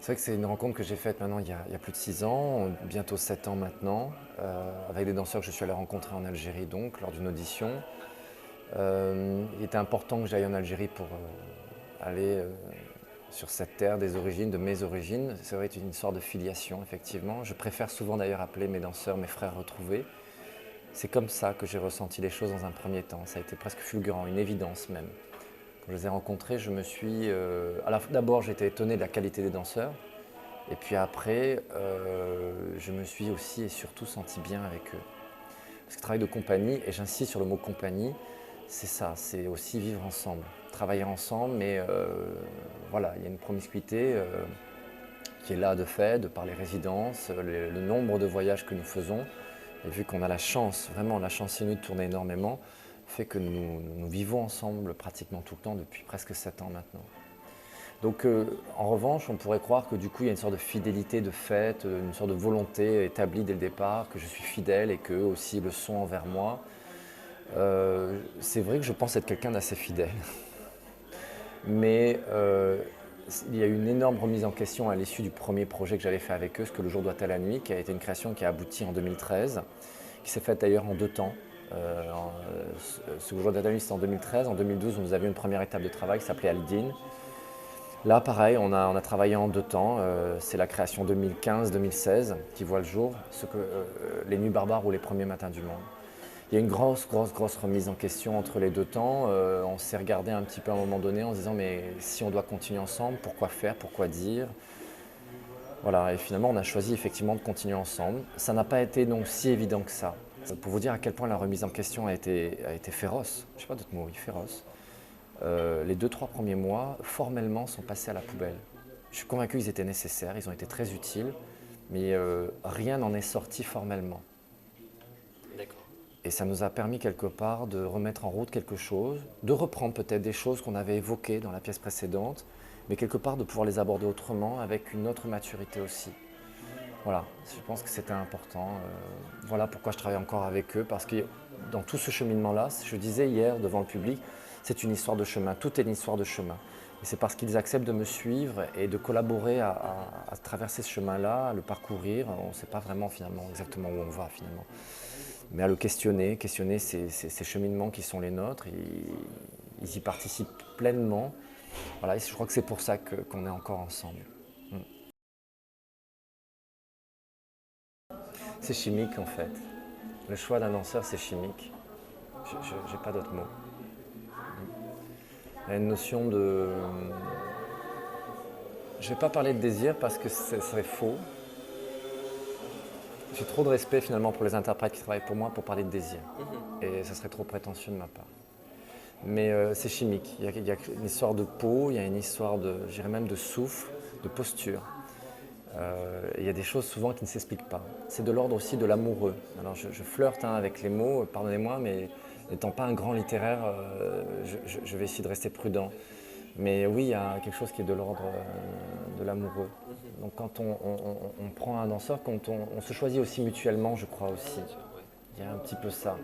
C'est vrai que c'est une rencontre que j'ai faite maintenant il y a plus de 6 ans, bientôt 7 ans maintenant, avec des danseurs que je suis allé rencontrer en Algérie donc, lors d'une audition. Il était important que j'aille en Algérie pour aller sur cette terre des origines, de mes origines. C'est vrai que c'est une histoire de filiation, effectivement. Je préfère souvent d'ailleurs appeler mes danseurs mes frères retrouvés. C'est comme ça que j'ai ressenti les choses dans un premier temps. Ça a été presque fulgurant, une évidence même. Quand je les ai rencontrés, je me suis... d'abord, j'étais étonné de la qualité des danseurs. Et puis après, je me suis aussi et surtout senti bien avec eux. Parce que travail de compagnie, et j'insiste sur le mot compagnie, c'est ça, c'est aussi vivre ensemble, travailler ensemble, mais voilà, il y a une promiscuité qui est là de fait, de par les résidences, le nombre de voyages que nous faisons, et vu qu'on a la chance, vraiment la chance inouïe de tourner énormément, fait que nous vivons ensemble pratiquement tout le temps depuis presque 7 ans maintenant. Donc en revanche, on pourrait croire que du coup il y a une sorte de fidélité de fait, une sorte de volonté établie dès le départ, que je suis fidèle et qu'eux aussi le sont envers moi. C'est vrai que je pense être quelqu'un d'assez fidèle, mais il y a eu une énorme remise en question à l'issue du premier projet que j'avais fait avec eux, Ce que le jour doit à la nuit, qui a été une création qui a abouti en 2013, qui s'est faite d'ailleurs en 2 temps. Ce que le jour doit à la nuit c'était en 2013, en 2012 nous avions une première étape de travail qui s'appelait Aldine. Là, pareil, on a travaillé en 2 temps. C'est la création 2015-2016 qui voit le jour, les Nuits barbares ou les premiers matins du monde. Il y a une grosse remise en question entre les 2 temps. On s'est regardé un petit peu à un moment donné en se disant mais si on doit continuer ensemble, pourquoi faire, pourquoi dire? Voilà, et finalement on a choisi effectivement de continuer ensemble. Ça n'a pas été donc si évident que ça. Pour vous dire à quel point la remise en question a été féroce, je ne sais pas d'autre mot, oui, féroce. Les 2-3 premiers mois, formellement, sont passés à la poubelle. Je suis convaincu qu'ils étaient nécessaires, ils ont été très utiles, mais rien n'en est sorti formellement. D'accord. Et ça nous a permis quelque part de remettre en route quelque chose, de reprendre peut-être des choses qu'on avait évoquées dans la pièce précédente, mais quelque part de pouvoir les aborder autrement, avec une autre maturité aussi. Voilà, je pense que c'était important. Voilà pourquoi je travaille encore avec eux, parce que dans tout ce cheminement-là, je disais hier devant le public, c'est une histoire de chemin, tout est une histoire de chemin. Et c'est parce qu'ils acceptent de me suivre et de collaborer à traverser ce chemin-là, à le parcourir. On ne sait pas vraiment finalement exactement où on va finalement. Mais à le questionner ces cheminements qui sont les nôtres, ils y participent pleinement. Voilà, et je crois que c'est pour ça qu'on est encore ensemble. Mm. C'est chimique en fait. Le choix d'un danseur, c'est chimique. Je n'ai pas d'autre mot. Il y a une notion de... Je ne vais pas parler de désir parce que ce serait faux. J'ai trop de respect finalement pour les interprètes qui travaillent pour moi pour parler de désir. Mhm. Et ça serait trop prétentieux de ma part. Mais c'est chimique. Il y a une histoire de peau, il y a une histoire de, je dirais même de souffle, de posture. Il y a des choses souvent qui ne s'expliquent pas. C'est de l'ordre aussi de l'amoureux. Alors je flirte avec les mots, pardonnez-moi, mais n'étant pas un grand littéraire, je vais essayer de rester prudent. Mais oui, il y a quelque chose qui est de l'ordre de l'amoureux. Mhm. Donc quand on prend un danseur, quand on se choisit aussi mutuellement, je crois aussi. Bien sûr, ouais. Il y a un petit peu ça.